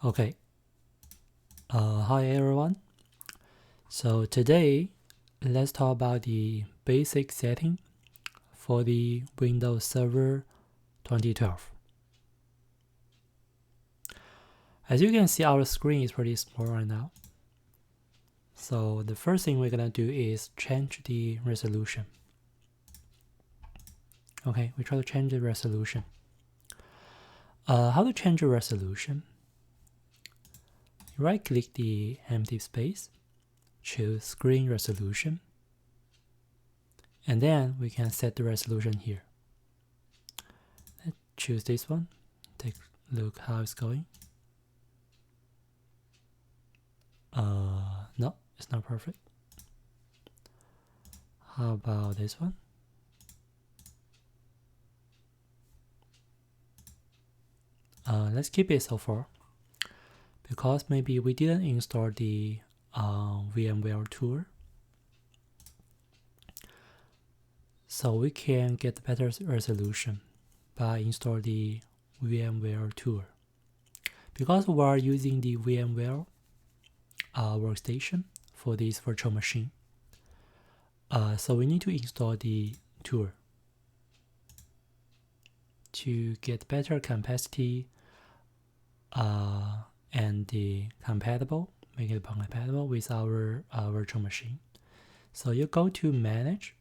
Okay, hi everyone. So today, let's talk about the basic setting for the Windows Server 2012. As you can see, our screen is pretty small right now. So the first thing we're gonna do is change the resolution. Okay, we try to change the resolution. How to change the resolution? Right-click the empty space, choose Screen Resolution, and then we can set the resolution here. Let's choose this one. Take a look how it's going. No, it's not perfect. How about this one? Let's keep it so far, because maybe we didn't install the VMware tool, so we can get better resolution by install the VMware tool. Because we are using the VMware workstation for this virtual machine, so we need to install the tool to get better capacity and make it compatible with our virtual machine. So you go to Manage,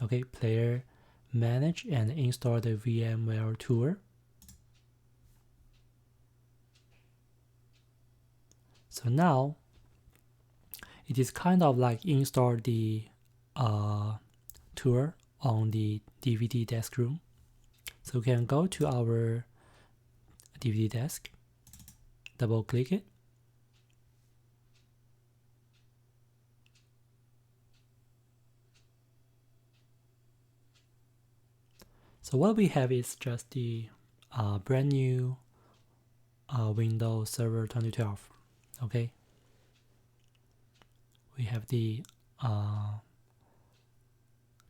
okay, Player, Manage, and install the VMware tool. So now it is kind of like install the tool on the DVD desk room. So we can go to our DVD desk, double click it, so what we have is just the brand new Windows Server 2012. Okay, we have the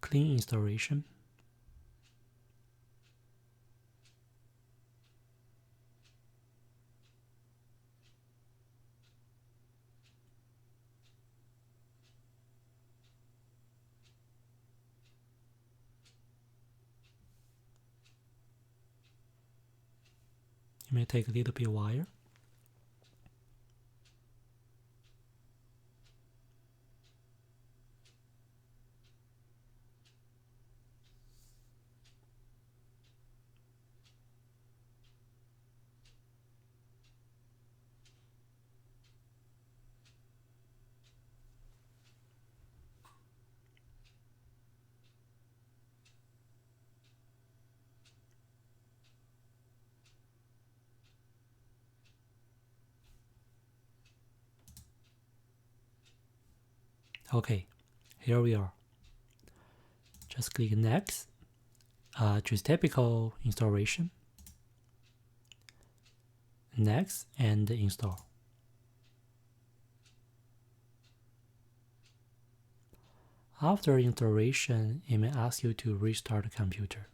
clean installation. It may take a little bit while. Okay, here we are. Just click Next, choose typical installation, Next, and install. After installation, it may ask you to restart the computer.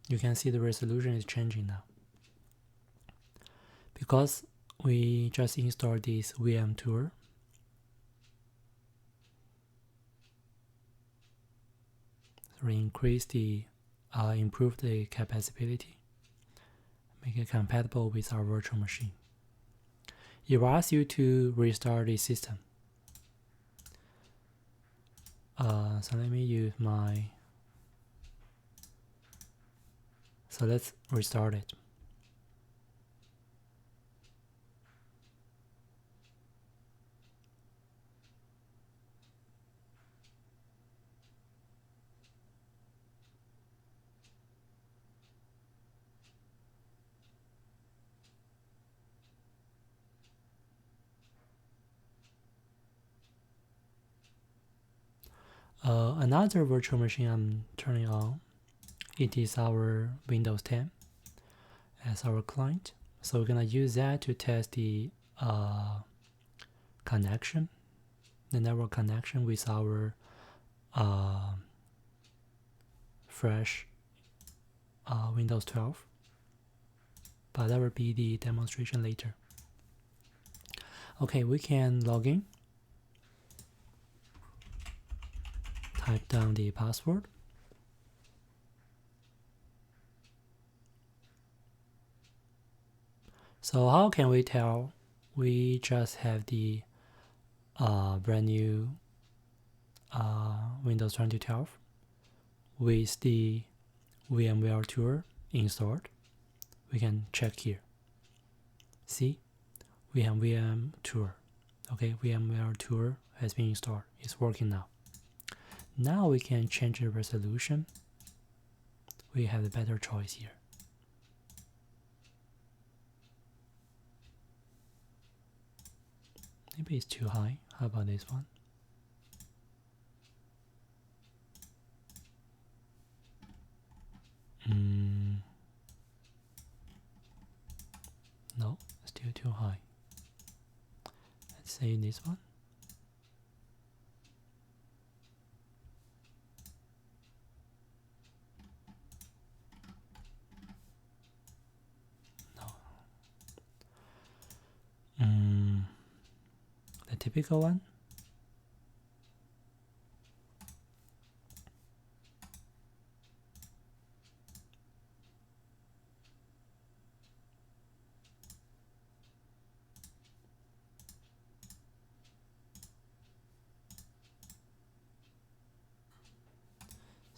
You can see the resolution is changing now, because we just installed this VM tool. So we increase the improve the capacity, make it compatible with our virtual machine. It will ask you to restart the system. So let me use my. So let's restart it. Another virtual machine I'm turning on, it is our Windows 10 as our client. So we're gonna use that to test the connection, the network connection with our fresh Windows 12. But that will be the demonstration later. Okay, we can log in. Type down the password. So how can we tell we just have the brand new Windows 2012 with the VMware Tour installed? We can check here. See, we have VM Tour. Okay, VMware Tour has been installed. It's working now. Now we can change the resolution. We have a better choice here. Maybe it's too high. How about this one? No, still too high. Let's say this one. The typical one.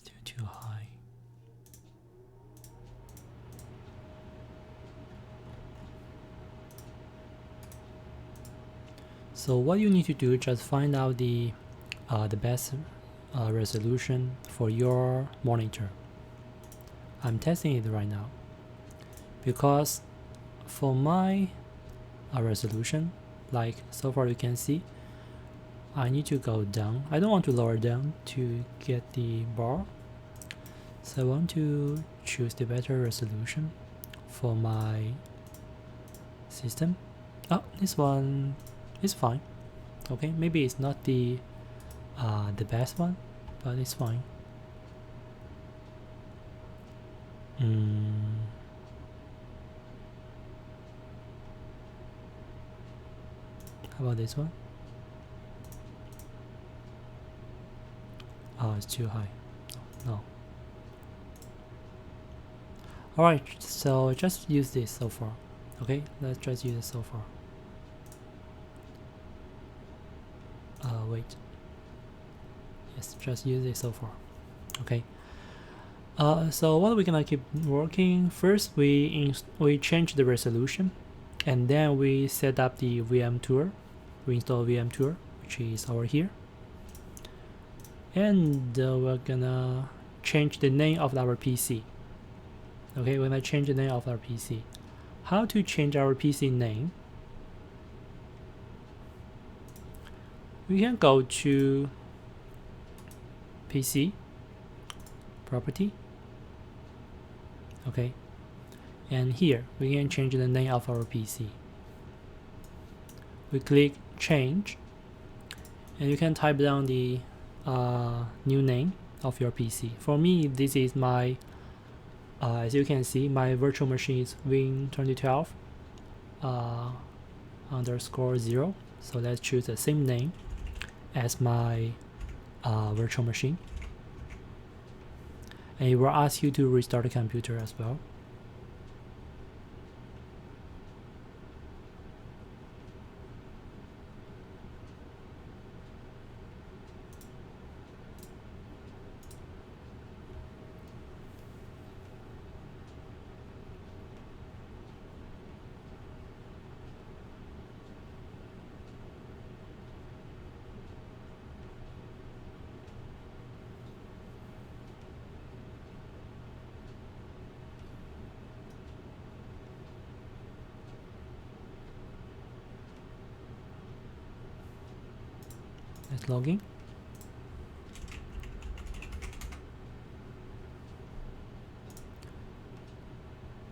Still too high. So what you need to do, just find out the best resolution for your monitor. I'm testing it right now because for my resolution, like so far you can see, I need to go down. I don't want to lower down to get the bar, so I want to choose the better resolution for my system. Oh, this one is fine. Okay, maybe it's not the best one, but it's fine. How about this one? Oh, it's too high. No. Alright, so just use this so far. Okay, let's just use it so far. Wait. Yes, just use it so far. Okay. So what we're gonna keep working, first we change the resolution, and then we set up the VM Tour. We install VM Tour, which is over here, and we're gonna change the name of our PC. Okay, we're gonna change the name of our PC. How to change our PC name? We can go to PC, property. Okay, and here we can change the name of our PC. We click change, and you can type down the new name of your PC. For me, this is my as you can see, my virtual machine is Win2012 _0. So let's choose the same name as my virtual machine, and it will ask you to restart the computer as well. Let's log in.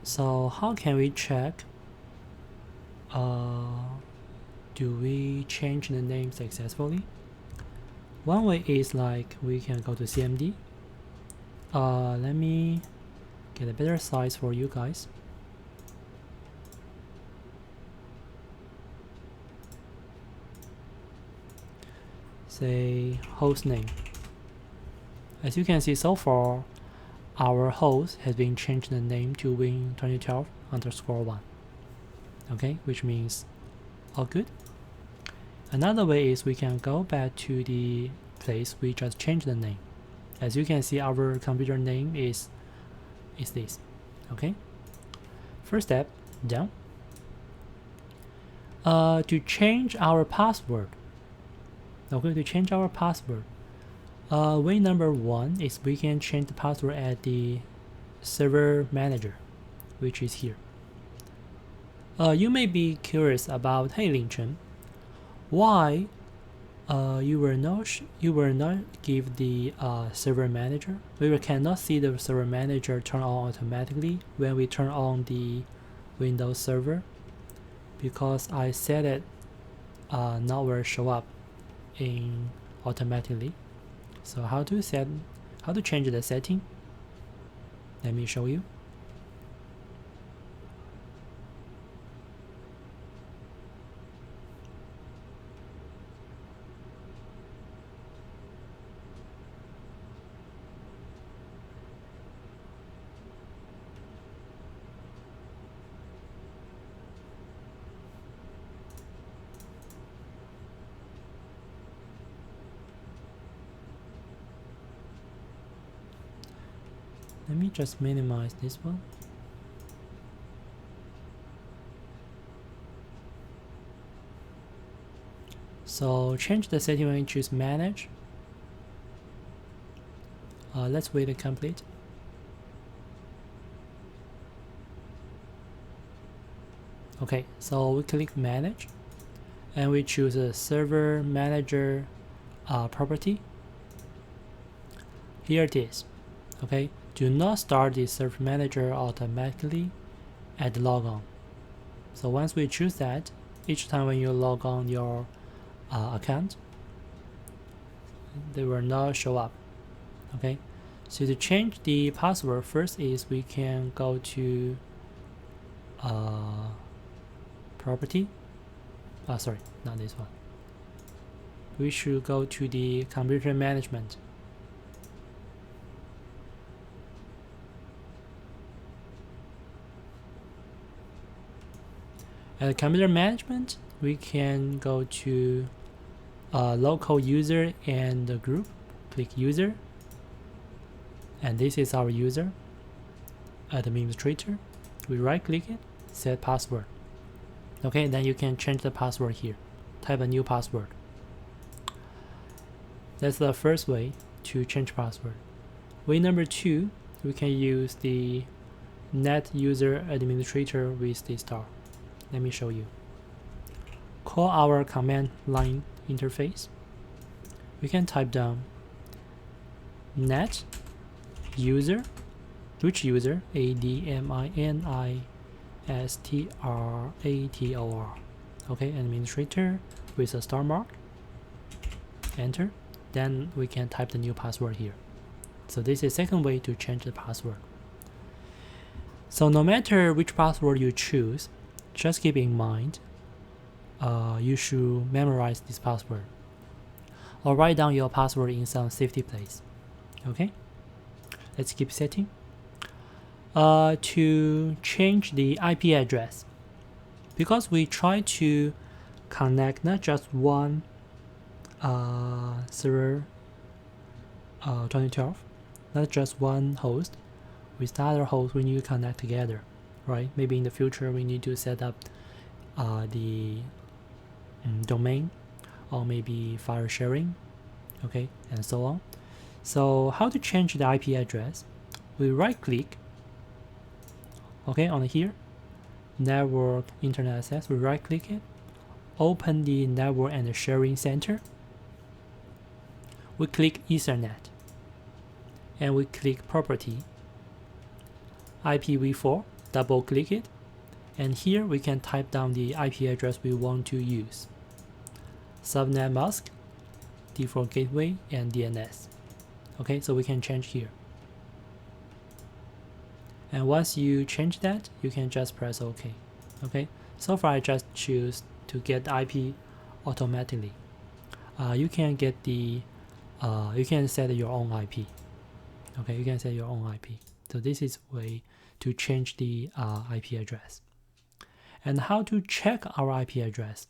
So how can we check? Do we change the name successfully? One way is like we can go to CMD. Let me get a better size for you guys. Say host name. As you can see, so far our host has been changed the name to win2012_1. Okay, which means all good. Another way is we can go back to the place we just changed the name. As you can see, our computer name is this. Okay, first step, done. To change our password, way number one is we can change the password at the server manager, which is here. You may be curious about, hey Lingchen, why you were not give the server manager. We cannot see the server manager turn on automatically when we turn on the Windows server, because I set it not will show up in automatically. So how to change the setting? Let me show you. Let me just minimize this one. So change the setting when you choose manage. Let's wait and complete. Okay, so we click manage and we choose a server manager property. Here it is. Okay, do not start the server manager automatically at logon. So once we choose that, each time when you log on your account, they will not show up. Okay, so to change the password, first is we can go to property. Sorry, not this one. We should go to the computer management. At computer management, we can go to local user and the group. Click user, and this is our user, administrator. We right click it, set password. Okay, then you can change the password here. Type a new password. That's the first way to change password. Way number two, we can use the net user administrator with the star. Let me show you. Call our command line interface. We can type down net user, which user? ADMINISTRATOR. Okay, administrator with a star mark. Enter. Then we can type the new password here. So this is second way to change the password. So no matter which password you choose, just keep in mind you should memorize this password or write down your password in some safety place. Okay, let's keep setting. To change the IP address, because we try to connect not just one server 2012, not just one host, with the other host we need to connect together, right? Maybe in the future we need to set up the domain, or maybe file sharing, okay, and so on. So how to change the IP address? We right click, okay, on here, network internet access. We right click it, open the network and sharing center. We click Ethernet, and we click property IPv4. double click it, and here we can type down the IP address we want to use. Subnet mask, default gateway, and DNS. Okay, so we can change here. And once you change that, you can just press OK. Okay, so far I just choose to get IP automatically. You can get the you can set your own IP. Okay, you can set your own IP. So this is a way to change the IP address. And how to check our IP address?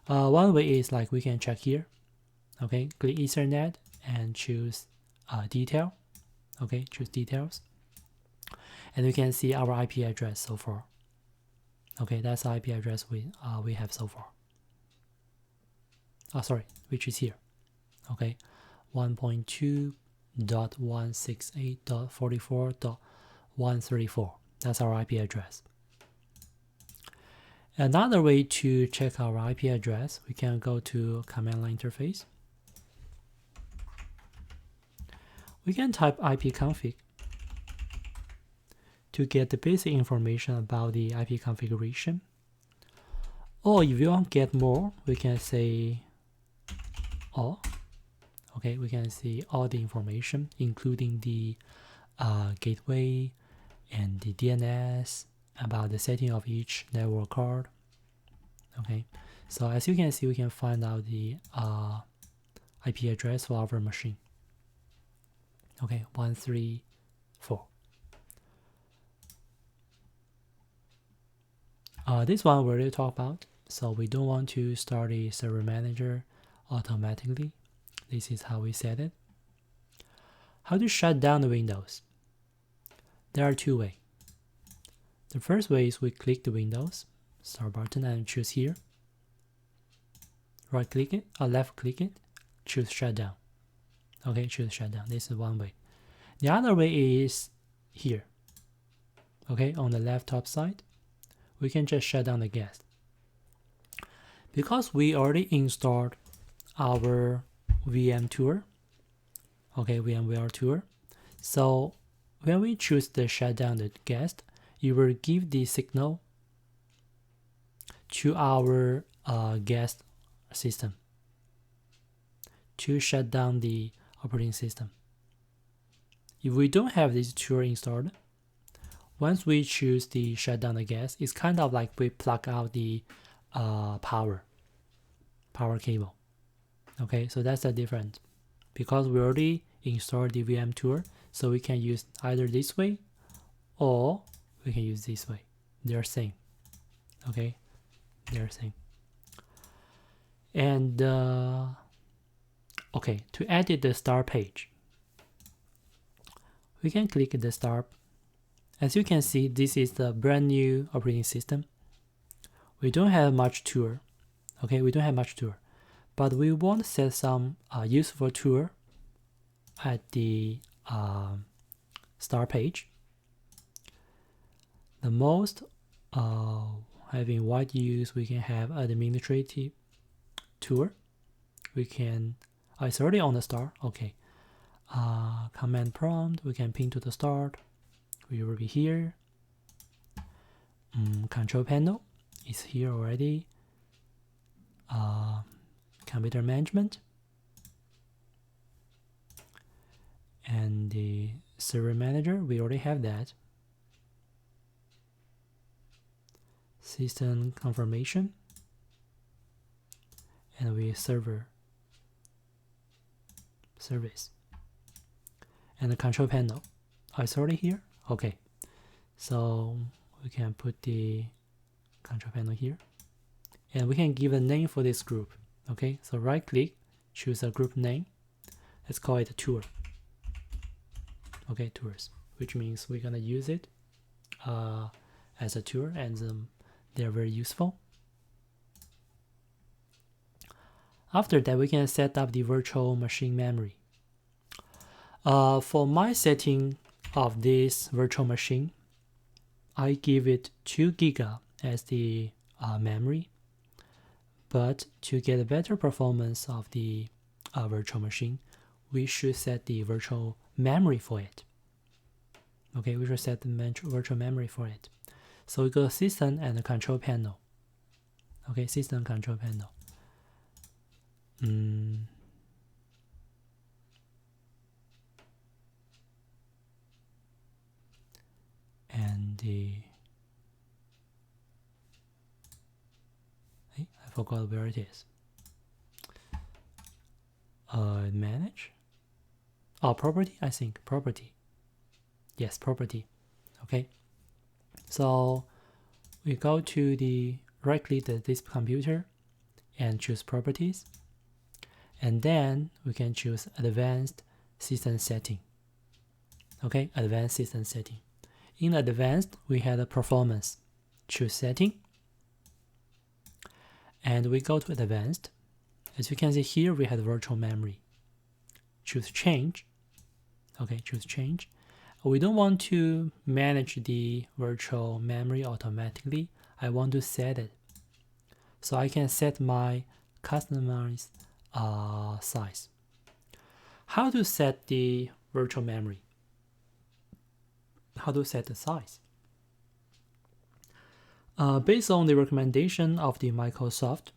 One way is like we can check here. Okay, click Ethernet and choose detail. Okay, choose details. And you can see our IP address so far. Okay, that's the IP address we have so far. Sorry, which is here. Okay, 1.2.168.44.134. That's our IP address. Another way to check our IP address, we can go to command line interface. We can type ipconfig to get the basic information about the IP configuration. Or if you want to get more, we can say all. Okay, we can see all the information, including the gateway and the DNS, about the setting of each network card. Okay, so as you can see, we can find out the IP address for our machine. Okay, 134. This one we already talked about, so we don't want to start the server manager automatically. This is how we set it. How to shut down the Windows? There are two ways. The first way is we click the Windows start button and choose here. Right click it, or left click it, choose shutdown. Okay, choose shutdown. This is one way. The other way is here. Okay, on the left top side, we can just shut down the guest. Because we already installed our VM tour, okay, VMware tour. So when we choose the shutdown the guest, it will give the signal to our guest system to shut down the operating system. If we don't have this tour installed, once we choose the shutdown the guest, it's kind of like we plug out the power cable. Okay, so that's the difference. Because we already installed the VM tour, so we can use either this way or we can use this way. They're same. Okay, they're same. And okay, to edit the start page, we can click the start. As you can see, this is the brand new operating system. We don't have much tour. Okay, we don't have much tour, but we want to set some useful tour at the start page. The most having wide use, we can have administrative tour. We can, it's already on the start. Okay, command prompt, we can ping to the start. We will be here. Control panel is here already. Computer management and the server manager, we already have that. System confirmation and we server service and the control panel. It's already here. Okay, so we can put the control panel here and we can give a name for this group. Okay, so right click, choose a group name. Let's call it a tour. Okay, tours, which means we're gonna use it as a tour, and they're very useful. After that, we can set up the virtual machine memory. For my setting of this virtual machine, I give it 2 GB as the memory. But to get a better performance of the virtual machine, we should set the virtual memory for it. Okay, we should set the virtual memory for it. So we go system and control panel. Okay, system control panel. And I forgot where it is. Manage. Oh, property, I think. Property. Yes, property. Okay. So we go to the right click this computer and choose properties. And then we can choose advanced system setting. Okay, advanced system setting. In advanced, we had a performance. Choose setting. And we go to advanced. As you can see here, we had virtual memory. Choose change. Okay, choose change. We don't want to manage the virtual memory automatically. I want to set it. So I can set my customized size. How to set the virtual memory? How to set the size? Based on the recommendation of the Microsoft,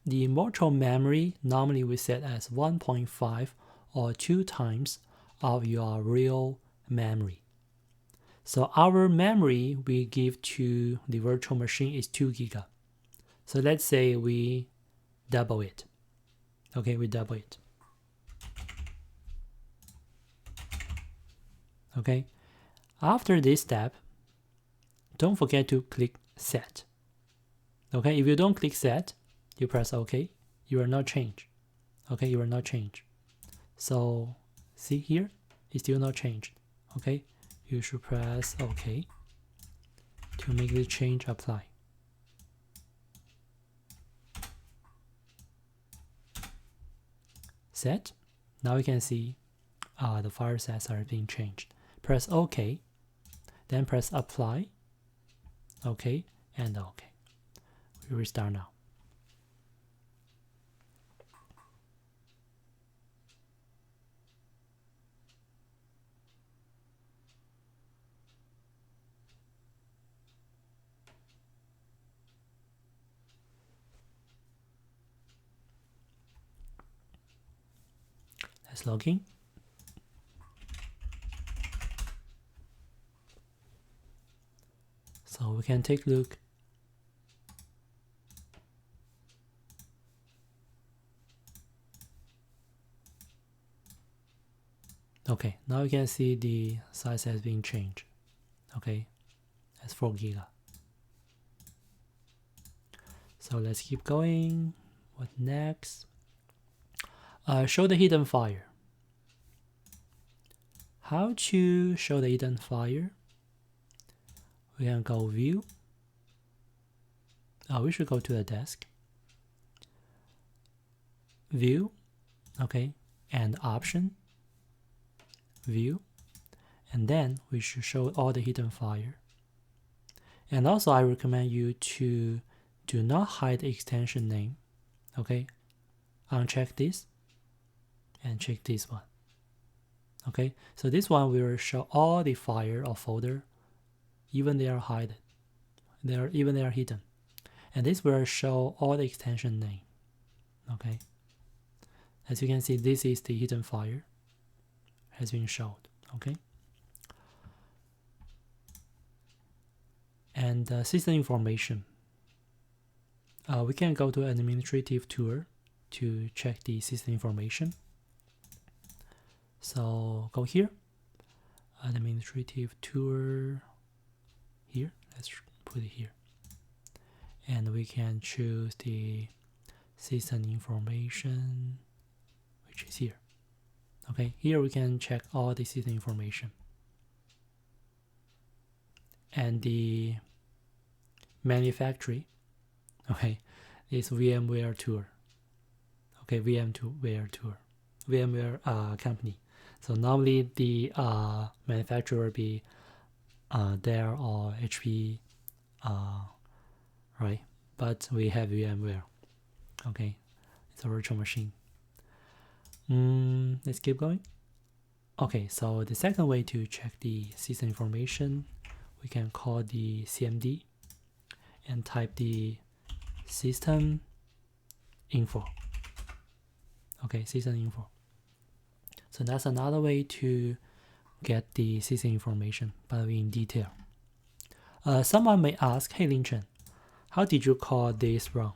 the virtual memory normally we set as 1.5 or 2 times of your real memory. So our memory we give to the virtual machine is 2 giga. So let's say we double it. Okay, we double it. Okay, after this step, don't forget to click set. Okay, if you don't click set, you press OK, you will not change. Okay, you will not change. So see here, it's still not changed. Okay, you should press OK to make the change apply. Set. Now you can see the file size are being changed. Press OK, then press apply. OK and OK. We restart now. Let's log in. So we can take a look. Okay, now you can see the size has been changed. Okay, that's 4 giga. So let's keep going. What next? Show the hidden file. How to show the hidden file? We can go view. We should go to the desk. View, okay, and option. View, and then we should show all the hidden file. And also I recommend you to do not hide the extension name. Okay, uncheck this and check this one. Okay, so this one will show all the file or folder, even they are hidden. They are hidden. And this will show all the extension name. Okay, as you can see, this is the hidden file has been shown. Okay, and system information. We can go to administrative tool to check the system information. So go here, administrative tool here. Let's put it here, and we can choose the system information, which is here. Okay, here we can check all the system information and the manufacturer. Okay, is VMware tool. Okay, VMware tool, VMware company. So normally the manufacturer will be Dell or HP, right? But we have VMware. Okay, it's a virtual machine. Let's keep going. Okay, so the second way to check the system information, we can call the CMD and type the system info. Okay, system info. So that's another way to get the system information, but in detail. Someone may ask, hey Lin Chen, how did you call this wrong?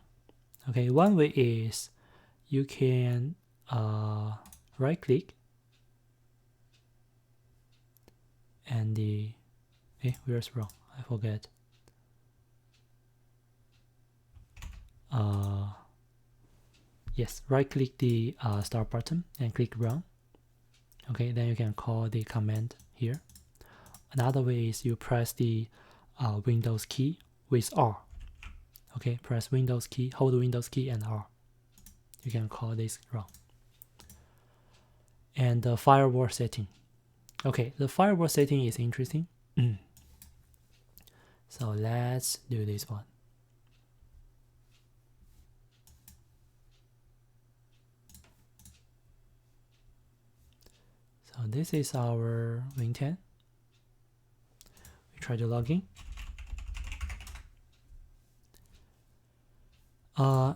Okay, one way is you can right click and the where's wrong? I forget. Yes, right click the start button and click run. Okay, then you can call the command here. Another way is you press the Windows key with R. Okay, press Windows key, hold Windows key and R. You can call this run. And the firewall setting. Okay, the firewall setting is interesting. So let's do this one. So this is our Win 10. We try to log in.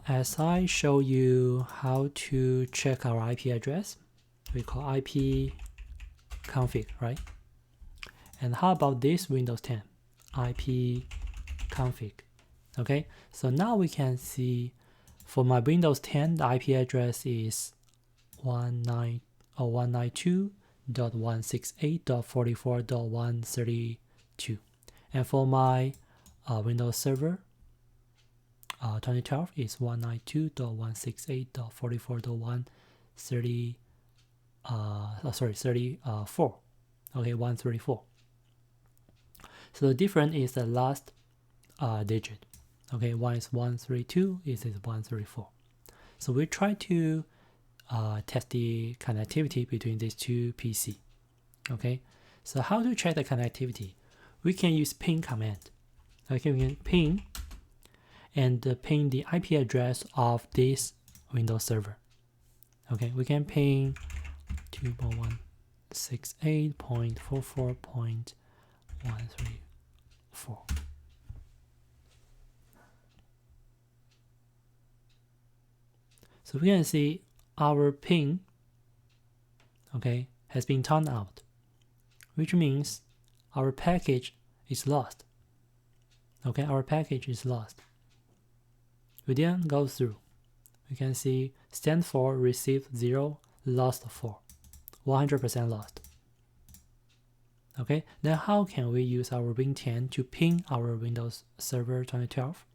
As I show you how to check our IP address, we call IP config, right? And how about this Windows 10 IP config? Okay, so now we can see for my Windows 10, the IP address is 192.168.44.132, and for my Windows Server 2012 is 192.168.44.134. Okay, 134. So the difference is the last digit. Okay, one is 132, this is 134. So we try to test the connectivity between these two PC. Okay, so how to check the connectivity? We can use ping command. Okay, we can ping and ping the IP address of this Windows server. Okay, we can ping 2.168.44.134. So we can see our ping, okay, has been turned out, which means our package is lost. Okay, our package is lost. We didn't go through. We can see stand for received 0, lost 4, 100% lost. Okay, then how can we use our Win 10 to ping our Windows Server 2012?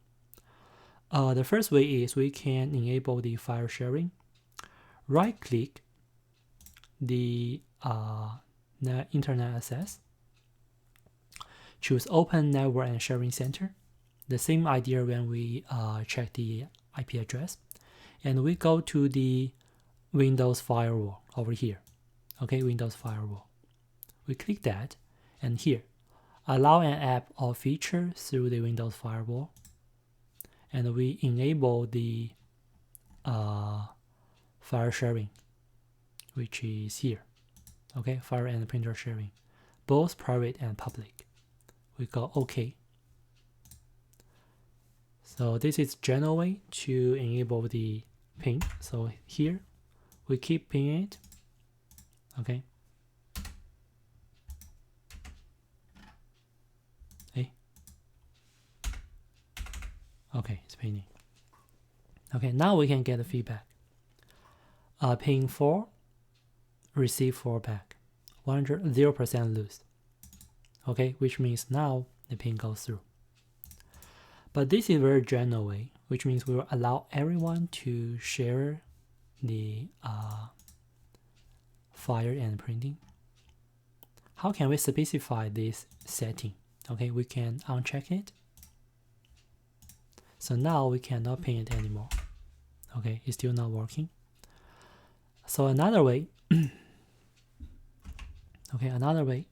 The first way is we can enable the file sharing. Right click the internet access, choose Open Network and Sharing Center. The same idea when we check the IP address, and we go to the Windows Firewall over here. Okay, Windows Firewall. We click that, and here, allow an app or feature through the Windows Firewall, and we enable the file sharing, which is here. Okay, file and printer sharing, both private and public. We go OK. So this is general way to enable the ping. So here we keep pinging it. Okay. Okay, it's pinging. Okay, now we can get the feedback. Ping 4, receive 4 back. 0% loose. Okay, which means now the ping goes through. But this is a very general way, which means we will allow everyone to share the file and printing. How can we specify this setting? Okay, we can uncheck it. So now we cannot ping it anymore. Okay, it's still not working. So another way, another way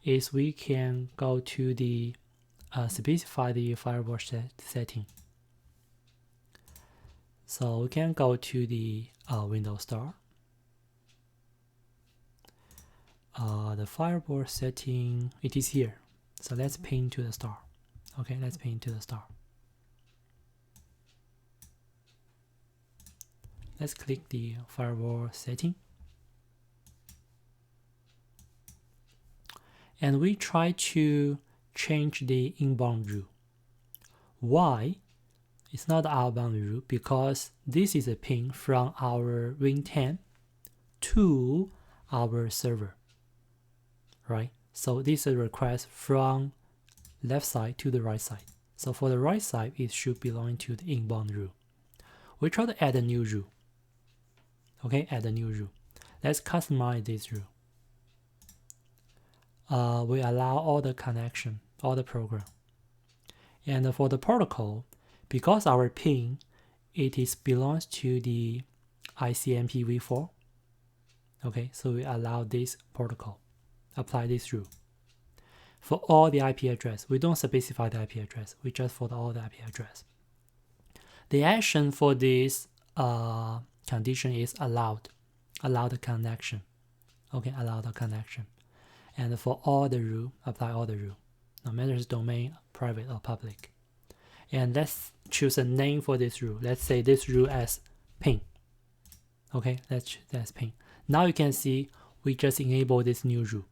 is we can go to the specify the firewall setting. So we can go to the Windows Store. the firewall setting, it is here. So let's pin to the star. Okay, let's pin to the star. Let's click the firewall setting. And we try to change the inbound rule. Why? It's not outbound rule because this is a ping from our Win10 to our server, right? So this is a request from left side to the right side. So for the right side, it should belong to the inbound rule. We try to add a new rule. Okay, add a new rule. Let's customize this rule. We allow all the connection, all the program. And for the protocol, because our ping, it is belongs to the ICMP v4. Okay, so we allow this protocol, apply this rule. For all the IP address, we don't specify the IP address, we just for all the IP address. The action for this condition is allowed the connection. Okay, allow the connection. And for all the rule, apply all the rule. No matter it's domain, private or public. And let's choose a name for this rule. Let's say this rule as ping. Okay, that's ping. Now you can see we just enable this new rule.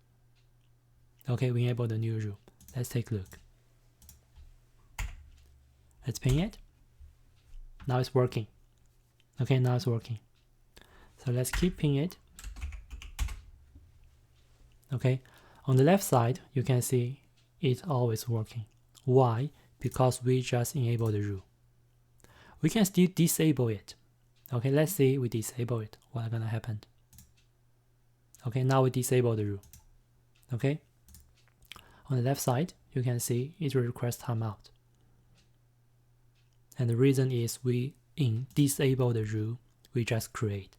Okay, we enable the new rule. Let's take a look. Let's ping it. Now it's working. Okay, now it's working. So let's keep ping it. Okay, on the left side, you can see it's always working. Why? Because we just enable the rule. We can still disable it. Okay, let's see we disable it. What's gonna happen? Okay, now we disable the rule. Okay, on the left side, you can see it will request timeout. And the reason is we disable the rule we just create.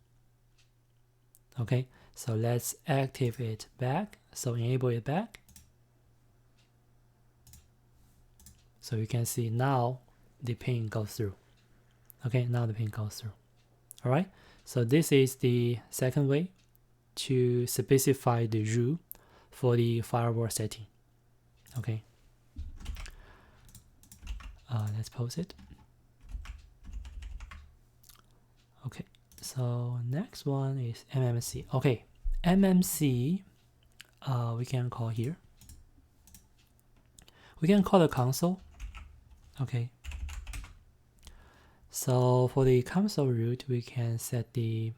Okay, so let's activate it back. So enable it back. So you can see now the ping goes through. Okay, now the ping goes through. All right, so this is the second way to specify the rule for the firewall setting. Okay, let's pause it. Okay, so next one is MMC. Okay, MMC, we can call here. We can call the console. Okay, so for the console root, we can set the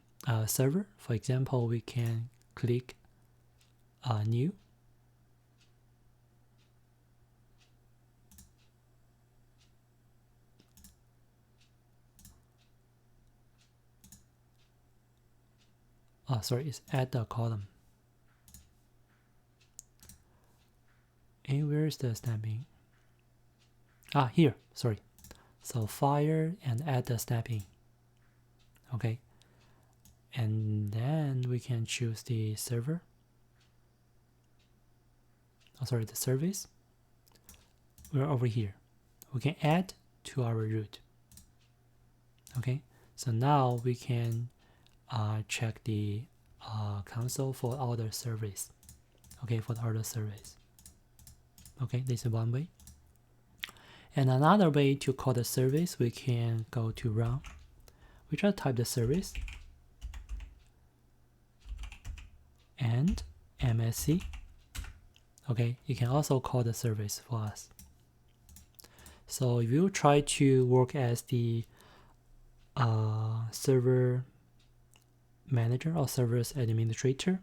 server. For example, we can click new. Oh, sorry, it's add the column. And where's the snapping? Ah, here, sorry. So fire and add the snapping. Okay. And then we can choose the server. Oh, sorry, the service. We're over here. We can add to our root. Okay. So now we can check the console for all the service. Okay, for the other service. Okay, this is one way. And another way to call the service, we can go to run. We just type the service and MSC. Okay, you can also call the service for us. So if you try to work as the server manager or service administrator,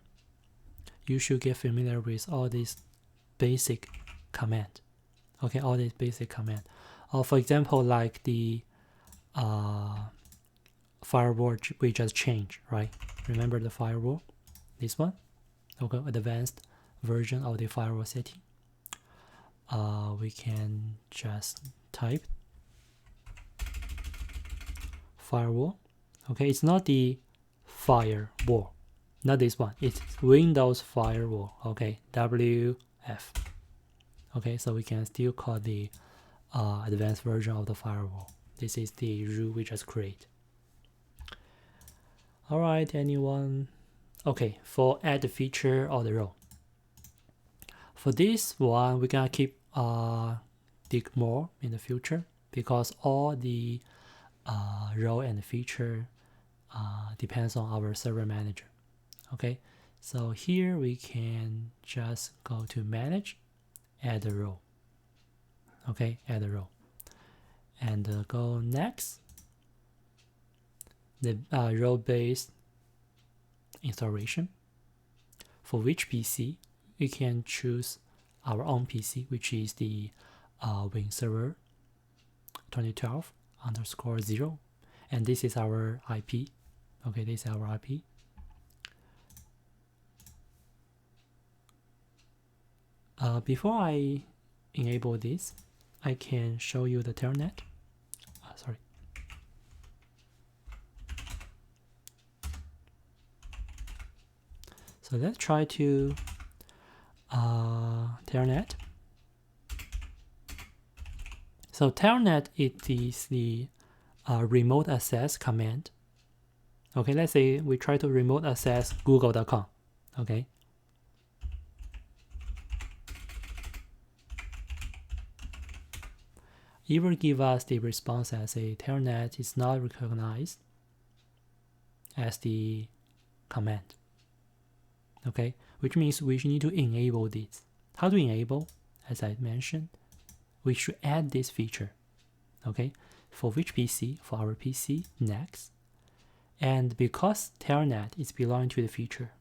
you should get familiar with all these basic command. Okay, all these basic command. Or for example, like the firewall we just changed, right? Remember the firewall? This one? Okay, advanced version of the firewall setting. We can just type firewall. Okay, it's not the firewall, not this one. It's Windows firewall. Okay, WF. Okay, so we can still call the advanced version of the firewall. This is the rule we just create. All right, anyone Okay, for add the feature or the row. For this one, we're gonna keep dig more in the future because all the row and feature depends on our server manager. Okay, so here we can just go to manage, add a row. Okay, add a row, and go next. The row-based installation. For which PC, we can choose our own PC, which is the Win Server 2012_0, and this is our IP. Okay, this is our IP. Before I enable this, I can show you the telnet. Sorry. So let's try to telnet. So telnet is the remote access command. Okay, let's say we try to remote access google.com. Okay. It will give us the response as a telnet is not recognized as the command. Okay, which means we need to enable this. How to enable? As I mentioned, we should add this feature. Okay, for which PC? For our PC, next. And because telnet is belonging to the feature,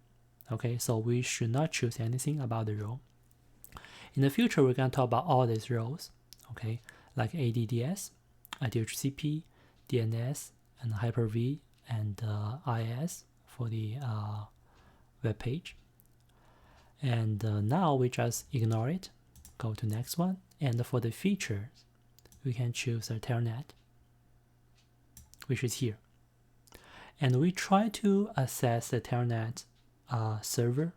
okay, so we should not choose anything about the row. In the future, we're going to talk about all these rows, okay, like ADDS, DHCP, DNS, and Hyper-V, and IS for the web page. And now we just ignore it, go to next one, and for the features, we can choose a telnet, which is here. And we try to access the telnet server,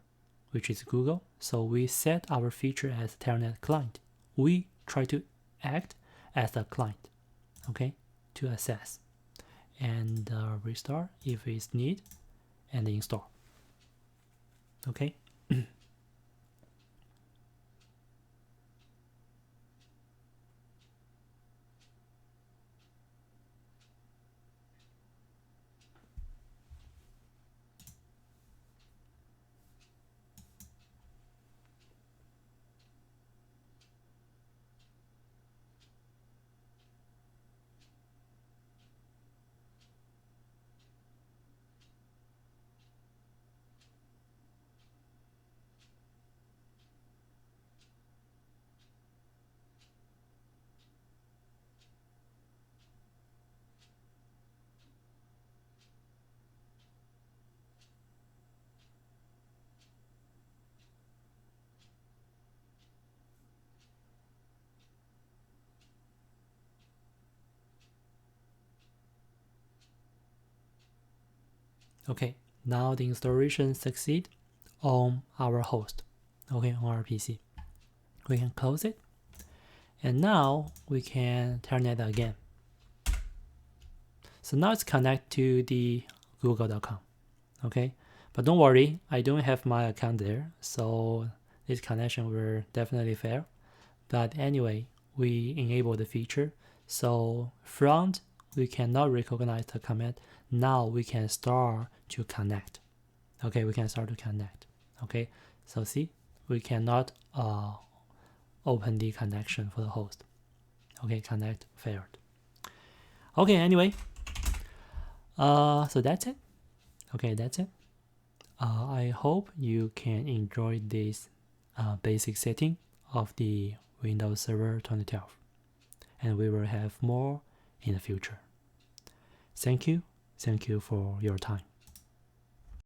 which is Google. So we set our feature as telnet client. We try to act as a client, okay, to access. And restart if it's need, and install. Okay. Okay, now the installation succeed on our host, okay, on our PC. We can close it, and now we can telnet again. So now it's connected to the google.com, okay, but don't worry, I don't have my account there, so this connection will definitely fail. But anyway, we enable the feature, so front we cannot recognize the command. Now we can start to connect. Okay, we can start to connect. Okay, so see, we cannot open the connection for the host. Okay, connect failed. Okay, anyway, so that's it. Okay, that's it. I hope you can enjoy this basic setting of the Windows Server 2012, and we will have more in the future. Thank you for your time.